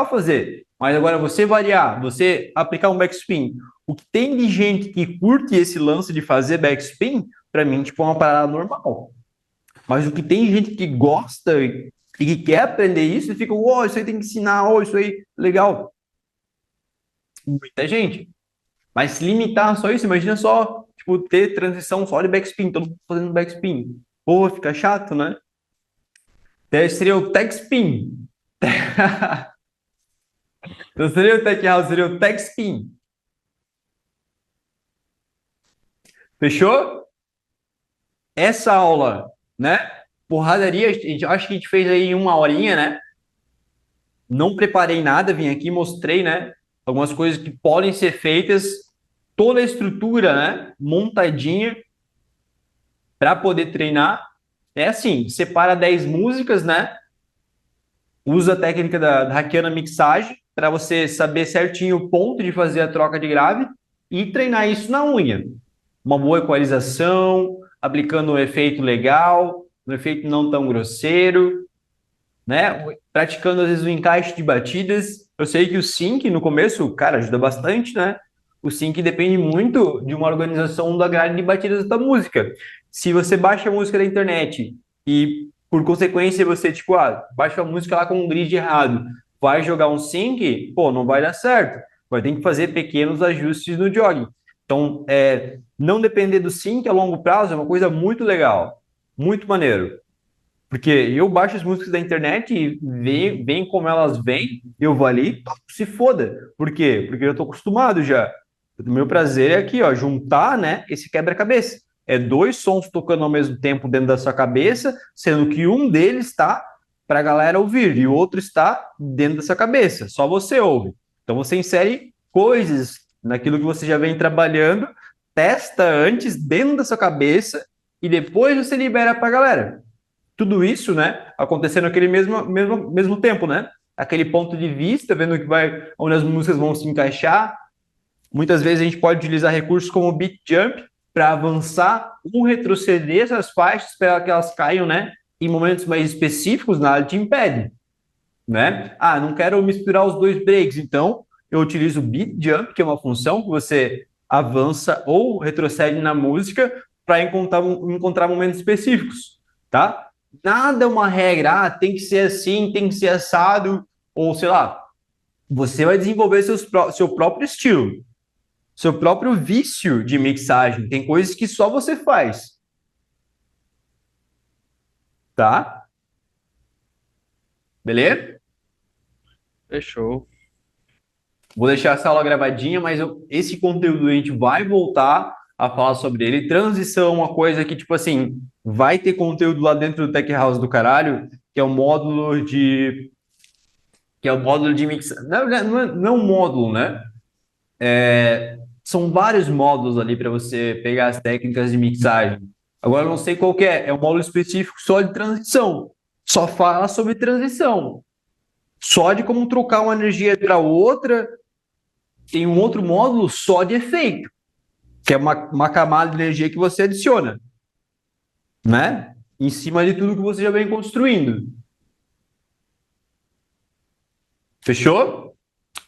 fazer, mas agora você variar, você aplicar um backspin, o que tem de gente que curte esse lance de fazer backspin, para mim, tipo, é uma parada normal. Mas o que tem gente que gosta e que quer aprender isso, e fica, isso aí tem que ensinar, isso aí, legal. Muita gente. Mas se limitar só isso, imagina só, tipo, ter transição só de backspin, todo mundo fazendo backspin. Fica chato, né? Seria o tech spin. Não seria o tech house, seria o tech spin. Fechou? Essa aula, né? Porradaria, acho que a gente fez aí 1 horinha, né? Não preparei nada, vim aqui, mostrei, né? Algumas coisas que podem ser feitas, toda a estrutura, né? Montadinha para poder treinar. É assim, separa 10 músicas, né? Usa a técnica da hackeando mixagem para você saber certinho o ponto de fazer a troca de grave e treinar isso na unha. Uma boa equalização, aplicando um efeito legal, um efeito não tão grosseiro, né? Praticando às vezes o encaixe de batidas. Eu sei que o sync no começo, cara, ajuda bastante, né? O sync depende muito de uma organização da grade de batidas da música. Se você baixa a música da internet e, por consequência, você, baixa a música lá com um grid errado, vai jogar um sync, não vai dar certo. vai ter que fazer pequenos ajustes no jogging. Então, não depender do sync a longo prazo é uma coisa muito legal, muito maneiro. Porque eu baixo as músicas da internet e vem como elas vêm, eu vou ali, se foda. Por quê? Porque eu tô acostumado já. O meu prazer é aqui, ó, juntar, né, esse quebra-cabeça. É dois sons tocando ao mesmo tempo dentro da sua cabeça, sendo que um deles está para a galera ouvir e o outro está dentro da sua cabeça. Só você ouve. Então você insere coisas naquilo que você já vem trabalhando, testa antes dentro da sua cabeça e depois você libera para a galera. Tudo isso, né, acontecendo naquele mesmo tempo, né? Aquele ponto de vista, vendo que onde as músicas vão se encaixar. Muitas vezes a gente pode utilizar recursos como o beat jump para avançar ou retroceder essas faixas para que elas caiam, né, em momentos mais específicos, nada te impede, né? Ah, não quero misturar os dois breaks, então eu utilizo o beat jump, que é uma função que você avança ou retrocede na música para encontrar momentos específicos, tá? Nada é uma regra, tem que ser assim, tem que ser assado, ou sei lá, você vai desenvolver seu próprio estilo, seu próprio vício de mixagem. Tem coisas que só você faz, tá? Beleza? Fechou. Vou deixar essa aula gravadinha, mas esse conteúdo a gente vai voltar a falar sobre ele. Transição é uma coisa que, tipo assim, vai ter conteúdo lá dentro do Tech House do caralho, que é o módulo de mix. Não é um módulo, né? São vários módulos ali para você pegar as técnicas de mixagem. Agora eu não sei qual que é. É um módulo específico só de transição. Só fala sobre transição. Só de como trocar uma energia para outra. Tem um outro módulo só de efeito, que é uma camada de energia que você adiciona, né? Em cima de tudo que você já vem construindo. Fechou?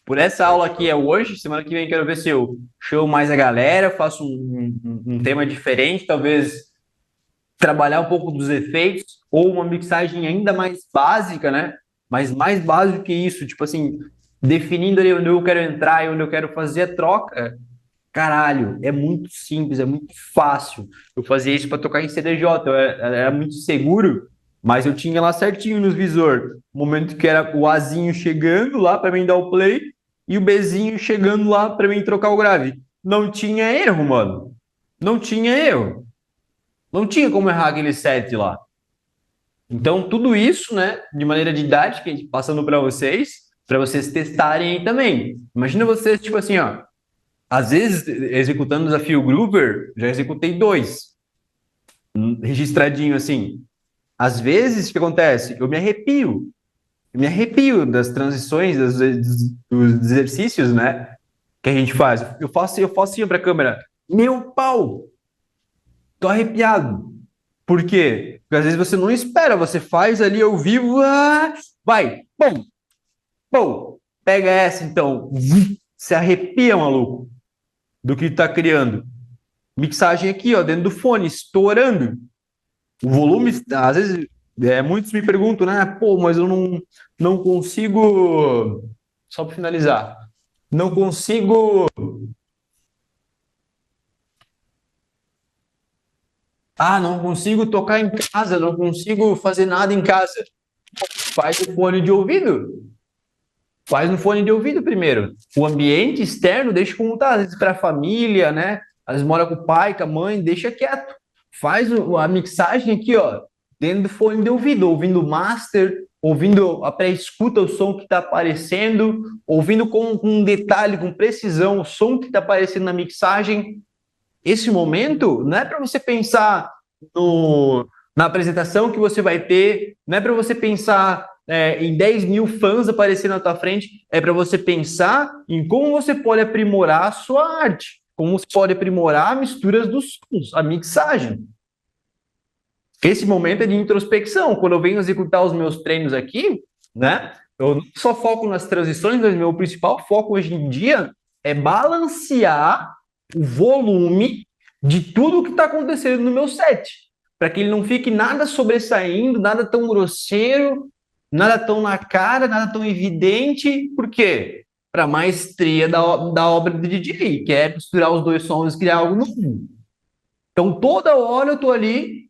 Por essa aula aqui é hoje. Semana que vem quero ver se eu chamo mais a galera, faço um tema diferente, talvez trabalhar um pouco dos efeitos, ou uma mixagem ainda mais básica, né? Mas mais básico que isso, tipo assim, definindo ali onde eu quero entrar e onde eu quero fazer a troca. Caralho, é muito simples, é muito fácil. Eu fazia isso para tocar em CDJ, era muito seguro, mas eu tinha lá certinho nos visor. O momento que era o Azinho chegando lá para mim dar o play e o Bzinho chegando lá para mim trocar o grave. Não tinha erro, mano. Não tinha erro. Não tinha como errar aquele set lá. Então, tudo isso, né, de maneira didática, passando para vocês testarem aí também. Imagina vocês, tipo assim, ó. Às vezes, executando o desafio Groover, já executei 2, registradinho assim. Às vezes, o que acontece? Eu me arrepio. Eu me arrepio das transições, dos exercícios, né? Que a gente faz. Eu faço assim para a câmera. Meu pau! Tô arrepiado. Por quê? Porque às vezes você não espera, você faz ali ao vivo, vai, bom, bom, pega essa então, se arrepia, maluco, do que tá criando. Mixagem aqui, ó, dentro do fone, estourando. O volume, às vezes, muitos me perguntam, né? Pô, mas eu não consigo. Só para finalizar, não consigo. Não consigo tocar em casa, não consigo fazer nada em casa. Faz o fone de ouvido. Faz no fone de ouvido primeiro. O ambiente externo deixa como tá, às vezes para a família, né? Às vezes mora com o pai, com a mãe, deixa quieto. Faz a mixagem aqui, ó, dentro do fone de ouvido, ouvindo o master, ouvindo a pré-escuta, o som que está aparecendo, ouvindo com detalhe, com precisão, o som que está aparecendo na mixagem. Esse momento não é para você pensar na apresentação que você vai ter, não é para você pensar em 10 mil fãs aparecendo na tua frente, é para você pensar em como você pode aprimorar a sua arte, como você pode aprimorar a mistura dos sons, a mixagem. Esse momento é de introspecção. Quando eu venho executar os meus treinos aqui, né, eu não só foco nas transições, mas meu principal foco hoje em dia é balancear o volume de tudo que está acontecendo no meu set, para que ele não fique nada sobressaindo, nada tão grosseiro, nada tão na cara, nada tão evidente. Por quê? para a maestria da obra do DJ, que é misturar os dois sons e criar algo novo. Então, toda hora eu tô ali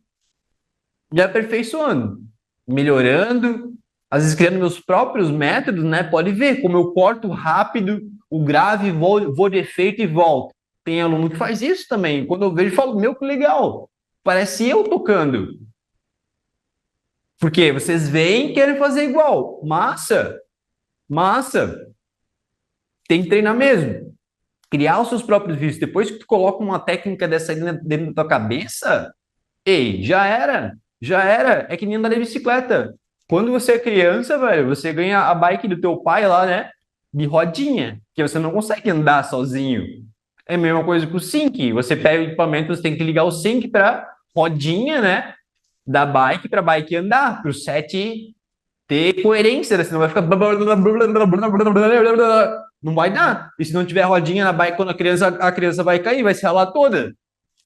me aperfeiçoando, melhorando, às vezes criando meus próprios métodos, né? Pode ver como eu corto rápido o grave, vou de efeito e volto. Tem aluno que faz isso também. Quando eu vejo, eu falo, meu, que legal. Parece eu tocando. Porque vocês veem e querem fazer igual. Massa, massa. Tem que treinar mesmo. Criar os seus próprios vídeos. Depois que tu coloca uma técnica dessa dentro da tua cabeça, ei, já era. Já era. É que nem andar de bicicleta. Quando você é criança, velho, você ganha a bike do teu pai lá, né? De rodinha, que você não consegue andar sozinho. É a mesma coisa com o sync. Você pega o equipamento, você tem que ligar o sync para rodinha, né? Da bike para bike andar, para o set ter coerência, né? Senão vai ficar. Não vai dar. E se não tiver rodinha na bike, quando a criança vai cair, vai se ralar toda.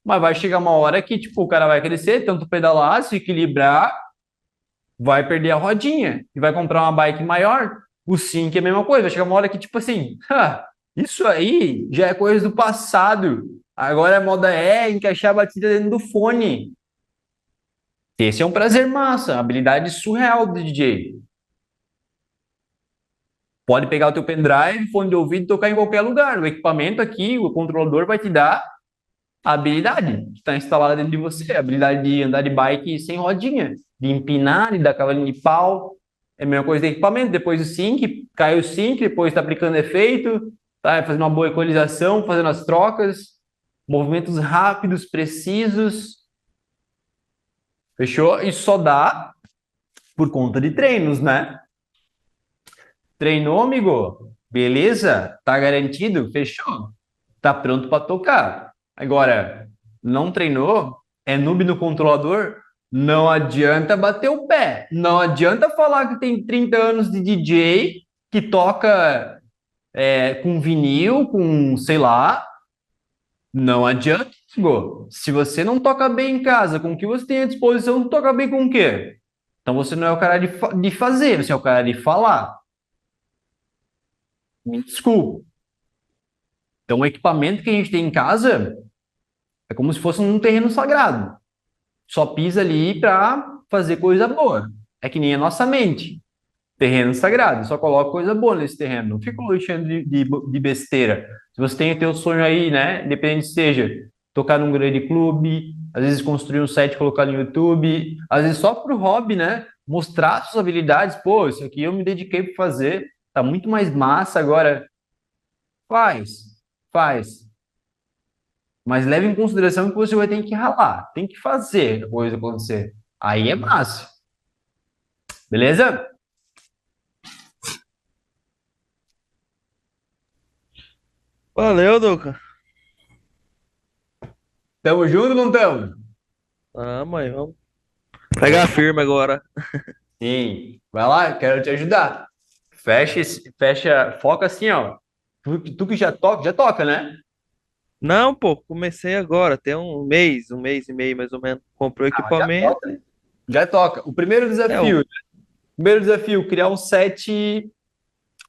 Mas vai chegar uma hora que, tipo, o cara vai crescer, tanto pedalar, se equilibrar, vai perder a rodinha e vai comprar uma bike maior. O sync é a mesma coisa. Vai chegar uma hora que, tipo assim, isso aí já é coisa do passado. Agora a moda é encaixar a batida dentro do fone. Esse é um prazer massa, habilidade surreal do DJ. Pode pegar o teu pendrive, fone de ouvido e tocar em qualquer lugar. O equipamento aqui, o controlador vai te dar a habilidade que está instalada dentro de você, a habilidade de andar de bike sem rodinha, de empinar, de dar cavalinho de pau. É a mesma coisa de equipamento. Depois o sync, cai o sync, depois está aplicando efeito, tá fazendo uma boa equalização, fazendo as trocas, movimentos rápidos, precisos. Fechou? E só dá por conta de treinos, né? Treinou, amigo? Beleza? Tá garantido? Fechou? Tá pronto para tocar. Agora, não treinou? É noob no controlador? Não adianta bater o pé. Não adianta falar que tem 30 anos de DJ, que toca com vinil, com sei lá. Não adianta, amigo. Se você não toca bem em casa, com o que você tem à disposição, tu toca bem com o quê? Então você não é o cara de fazer, você é o cara de falar. Me desculpa. Então, o equipamento que a gente tem em casa é como se fosse um terreno sagrado. Só pisa ali para fazer coisa boa. É que nem a nossa mente. Terreno sagrado. Só coloca coisa boa nesse terreno. Não fica enchendo de besteira. Se você tem o teu sonho aí, né? Independente seja tocar num grande clube, às vezes construir um site e colocar no YouTube, às vezes só pro hobby, né? Mostrar suas habilidades. Pô, isso aqui eu me dediquei para fazer. Tá muito mais massa agora. Faz, faz. Mas leve em consideração que você vai ter que ralar, tem que fazer a coisa acontecer. Aí é massa. Beleza? Valeu, Duca. Tamo junto ou não tamo? Ah, mãe, vamos pegar firme agora. Sim. Vai lá, quero te ajudar. Fecha, fecha, foca assim, ó. Tu que já toca, né? Não, pô, comecei agora, tem um mês e meio mais ou menos. Comprei o Ah, mas já equipamento. toca, né? Já toca. O É, o- primeiro desafio, criar um set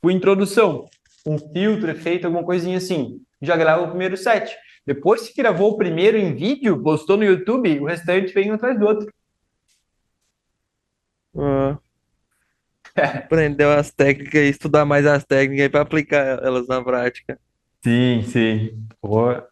com introdução. Um filtro, efeito, alguma coisinha assim. Já grava o primeiro set. Depois que gravou o primeiro em vídeo, postou no YouTube, o restante vem um atrás do outro. ah, aprender as técnicas e estudar mais as técnicas para aplicar elas na prática. Sim, sim. Boa.